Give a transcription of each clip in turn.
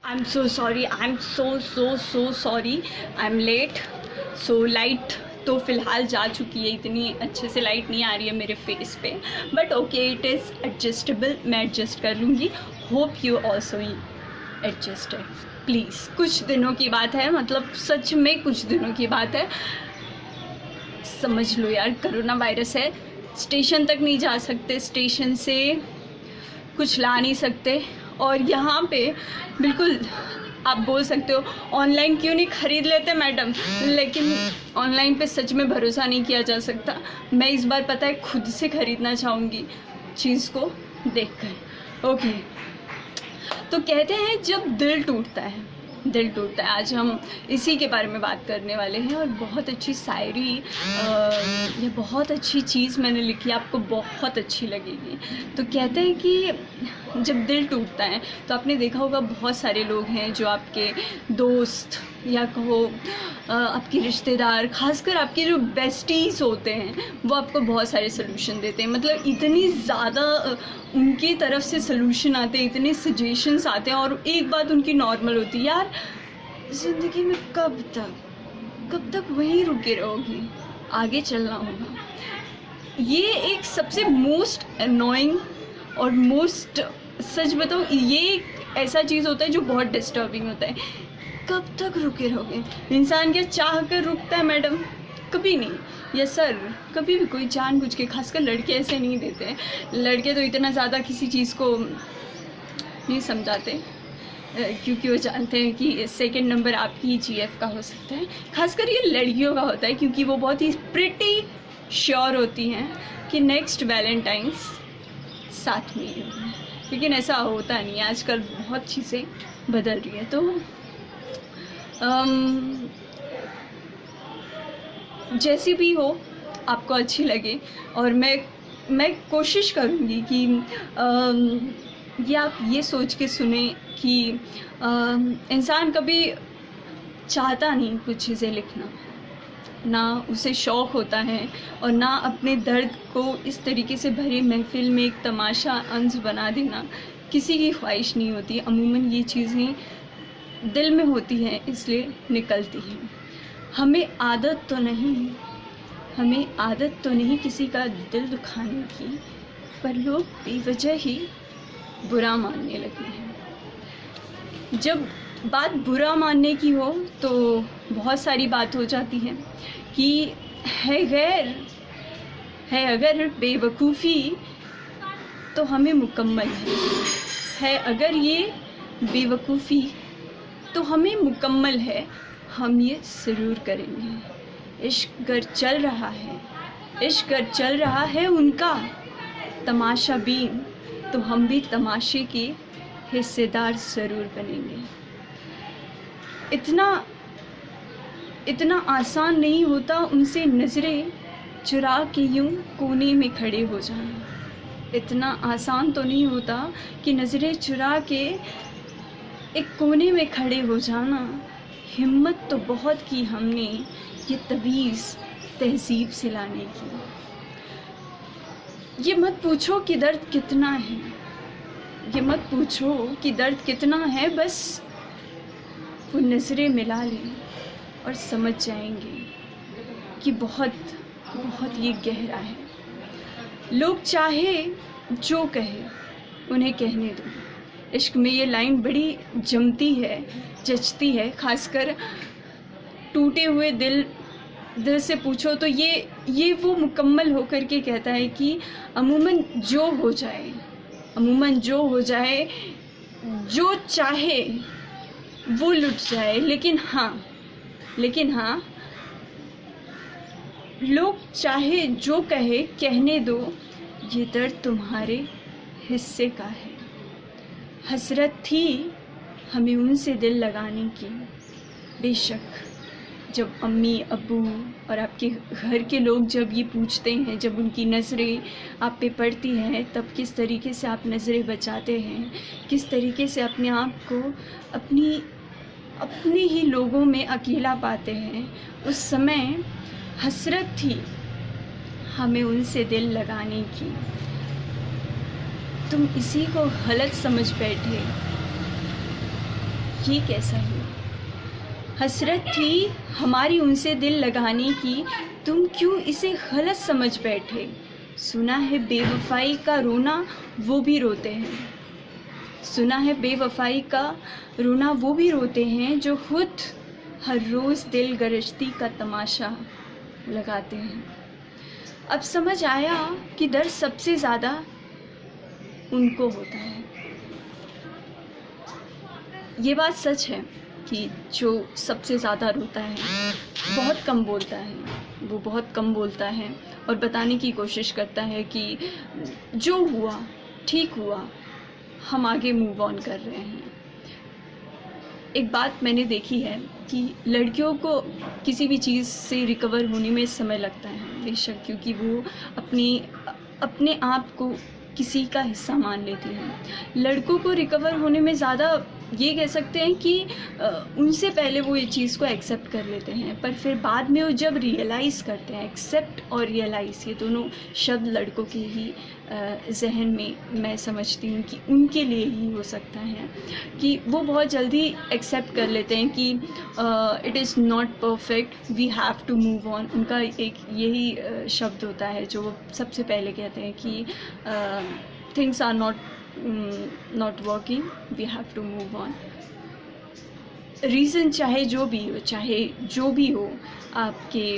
I am so sorry, I am so sorry, I am late. So light तो फ़िलहाल जा चुकी है, इतनी अच्छे से लाइट नहीं आ रही है मेरे फेस पे, but okay, it is adjustable, मैं एडजस्ट कर लूँगी। Hope you also adjusted please. कुछ दिनों की बात है, मतलब सच में कुछ दिनों की बात है, समझ लो यार। कोरोना वायरस है, स्टेशन तक नहीं जा सकते, स्टेशन से कुछ ला नहीं सकते, और यहाँ पे बिल्कुल आप बोल सकते हो ऑनलाइन क्यों नहीं ख़रीद लेते मैडम, लेकिन ऑनलाइन पे सच में भरोसा नहीं किया जा सकता। मैं इस बार पता है खुद से ख़रीदना चाहूँगी चीज़ को देखकर। ओके, तो कहते हैं जब दिल टूटता है, दिल टूटता है, आज हम इसी के बारे में बात करने वाले हैं। और बहुत अच्छी शायरी, ये बहुत अच्छी चीज़ मैंने लिखी, आपको बहुत अच्छी लगेगी। तो कहते हैं कि जब दिल टूटता है तो आपने देखा होगा बहुत सारे लोग हैं जो आपके दोस्त या कहो आपके रिश्तेदार, खासकर आपके जो बेस्टीज़ होते हैं, वो आपको बहुत सारे सलूशन देते हैं। मतलब इतनी ज़्यादा उनकी तरफ से सलूशन आते हैं, इतने सजेशंस आते हैं, और एक बात उनकी नॉर्मल होती है, यार ज़िंदगी में कब तक वहीं रुके रहोगे, आगे चलना होगा। ये एक सबसे मोस्ट अनोइंग और मोस्ट, सच बताऊँ, ये एक ऐसा चीज़ होता है जो बहुत डिस्टर्बिंग होता है। कब तक रुके रहोगे? इंसान क्या चाह कर रुकता है मैडम? कभी नहीं। यस सर, कभी भी कोई जानबूझ के, खासकर लड़के ऐसे नहीं देते हैं। लड़के तो इतना ज़्यादा किसी चीज़ को नहीं समझाते, क्योंकि वो जानते हैं कि सेकंड नंबर आपकी GF का हो सकता है। खासकर ये लड़कियों का होता है, क्योंकि वो बहुत ही प्रिटी श्योर होती हैं कि नेक्स्ट वैलेंटाइंस साथ में ही होगा। लेकिन ऐसा होता नहीं है, आजकल बहुत चीज़ें बदल रही है। तो जैसी भी हो, आपको अच्छी लगे, और मैं कोशिश करूँगी कि ये आप ये सोच के सुने कि इंसान कभी चाहता नहीं कुछ चीज़ें लिखना, ना उसे शौक़ होता है, और ना अपने दर्द को इस तरीके से भरी महफिल में एक तमाशा अंश बना देना किसी की ख्वाहिश नहीं होती। अमूमन ये चीज़ें दिल में होती हैं, इसलिए निकलती हैं। हमें आदत तो नहीं किसी का दिल दुखाने की, पर लोग बेवजह ही बुरा मानने लगे हैं। जब बात बुरा मानने की हो तो बहुत सारी बात हो जाती है कि है अगर बेवकूफ़ी तो हमें मुकम्मल है अगर ये बेवकूफ़ी तो हमें मुकम्मल है, हम ये ज़रूर करेंगे। इश्क गर चल रहा है उनका तमाशा बीन, तो हम भी तमाशे के हिस्सेदार ज़रूर बनेंगे। इतना आसान नहीं होता उनसे नज़रें चुरा के यूं कोने में खड़े हो जाना। इतना आसान तो नहीं होता कि नज़रें चुरा के एक कोने में खड़े हो जाना। हिम्मत तो बहुत की हमने ये तवीज़ तहज़ीब से लाने की। ये मत पूछो कि दर्द कितना है, बस वो नज़रें मिला लें और समझ जाएंगे कि बहुत बहुत ये गहरा है। लोग चाहे जो कहे उन्हें कहने दो। इश्क में ये लाइन बड़ी जचती है, खासकर टूटे हुए दिल से पूछो तो ये वो मुकम्मल होकर के कहता है कि अमूमन जो हो जाए, जो चाहे वो लुट जाए, लेकिन हाँ लोग चाहे जो कहे कहने दो, ये दर्द तुम्हारे हिस्से का है। हसरत थी हमें उनसे दिल लगाने की, बेशक जब अम्मी अब्बू और आपके घर के लोग जब ये पूछते हैं, जब उनकी नज़रें आप पे पड़ती हैं, तब किस तरीके से आप नज़रें बचाते हैं, किस तरीके से अपने आप को अपने ही लोगों में अकेला पाते हैं। उस समय हसरत थी हमें उनसे दिल लगाने की, तुम इसी को गलत समझ बैठे। ये कैसा हुआ। हसरत थी हमारी उनसे दिल लगाने की, तुम क्यों इसे गलत समझ बैठे। सुना है बेवफाई का रोना वो भी रोते हैं, सुना है बेवफाई का रोना वो भी रोते हैं, जो खुद हर रोज़ दिल गरजती का तमाशा लगाते हैं। अब समझ आया कि दर्द सबसे ज़्यादा उनको होता है। ये बात सच है कि जो सबसे ज़्यादा रोता है बहुत कम बोलता है, वो बहुत कम बोलता है और बताने की कोशिश करता है कि जो हुआ ठीक हुआ, हम आगे मूव ऑन कर रहे हैं। एक बात मैंने देखी है कि लड़कियों को किसी भी चीज़ से रिकवर होने में समय लगता है, बेशक, क्योंकि वो अपने आप को किसी का हिस्सा मान लेती हैं। लड़कों को रिकवर होने में ज़्यादा ये कह सकते हैं कि उनसे पहले वो ये चीज़ को एक्सेप्ट कर लेते हैं, पर फिर बाद में वो जब रियलाइज़ करते हैं, एक्सेप्ट और रियलाइज़ ये दोनों शब्द लड़कों के ही जहन में मैं समझती हूँ कि उनके लिए ही हो सकता है कि वो बहुत जल्दी एक्सेप्ट कर लेते हैं कि it is not perfect, we have to move on. उनका एक यही शब्द होता है जो वो सबसे पहले कहते हैं कि things are not working, we have to move on. Reason चाहे जो भी हो आपके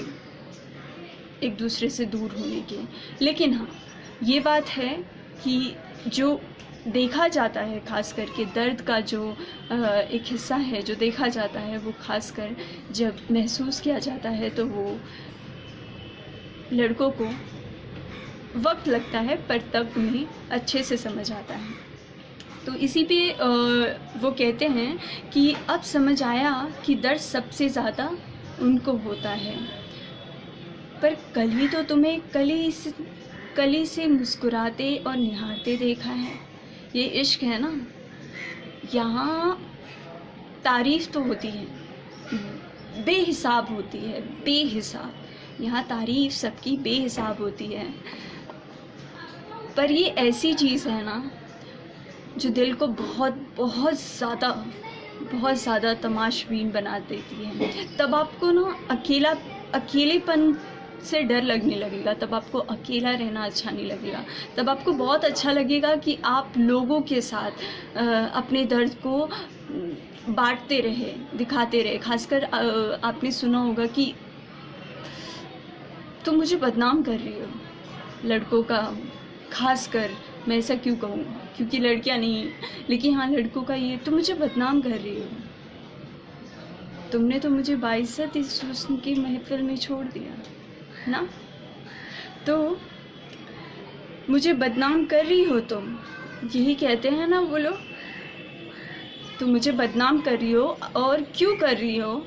एक दूसरे से दूर होने के, लेकिन हाँ ये बात है कि जो देखा जाता है, ख़ास करके दर्द का जो एक हिस्सा है जो देखा जाता है, वो ख़ासकर जब महसूस किया जाता है तो वो लड़कों को वक्त लगता है, पर तब उन्हें अच्छे से समझ आता है। तो इसी पे वो कहते हैं कि अब समझ आया कि दर्द सबसे ज़्यादा उनको होता है, पर कल ही तो तुम्हें कली से मुस्कुराते और निहारते देखा है। ये इश्क है ना, यहाँ तारीफ़ तो होती है, बेहिसाब होती है, बेहिसाब। यहाँ तारीफ़ सबकी बेहिसाब होती है, पर ये ऐसी चीज़ है ना जो दिल को बहुत ज़्यादा तमाशबीन बना देती है। तब आपको ना अकेलेपन से डर लगने लगेगा, तब आपको अकेला रहना अच्छा नहीं लगेगा, तब आपको बहुत अच्छा लगेगा कि आप लोगों के साथ अपने दर्द को बांटते रहे, दिखाते रहे। खासकर आपने सुना होगा कि तुम मुझे बदनाम कर रही हो, लड़कों का खासकर, मैं ऐसा क्यों कहूँ क्योंकि लड़कियाँ नहीं, लेकिन हाँ लड़कों का ये, तुम मुझे बदनाम कर रही हो, तुमने तो मुझे बाइज्जत इस हुस्न की महफिल में छोड़ दिया ना, तो मुझे बदनाम कर रही हो तुम, यही कहते हैं ना वो लोग, तुम मुझे बदनाम कर रही हो और क्यों कर रही हो,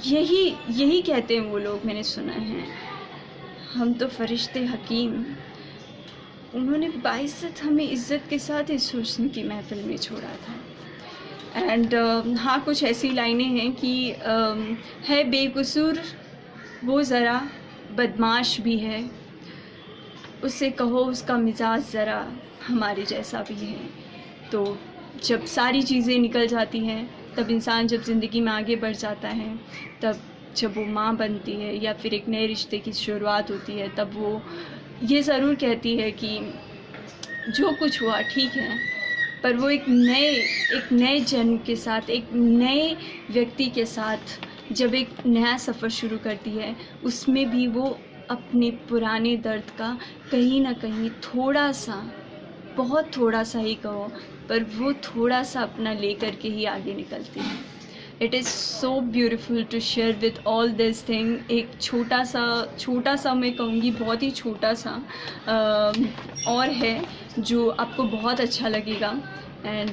यही कहते हैं वो लोग, मैंने सुना है। हम तो फरिश्ते हकीम, उन्होंने बाइज्जत हमें इज़्ज़त के साथ इस हुस्न की महफिल में छोड़ा था। एंड हाँ कुछ ऐसी लाइनें हैं कि है बेकसूर वो ज़रा बदमाश भी है, उससे कहो उसका मिजाज ज़रा हमारे जैसा भी है। तो जब सारी चीज़ें निकल जाती हैं, तब इंसान जब ज़िंदगी में आगे बढ़ जाता है, तब जब वो माँ बनती है या फिर एक नए रिश्ते की शुरुआत होती है, तब वो ये ज़रूर कहती है कि जो कुछ हुआ ठीक है, पर वो एक नए जन्म के साथ, एक नए व्यक्ति के साथ जब एक नया सफ़र शुरू करती है, उसमें भी वो अपने पुराने दर्द का कहीं ना कहीं थोड़ा सा, बहुत थोड़ा सा ही कहो, पर वो थोड़ा सा अपना लेकर के ही आगे निकलती है। It is so beautiful to share with all this thing. एक छोटा सा मैं कहूँगी, बहुत ही छोटा सा और है जो आपको बहुत अच्छा लगेगा। एंड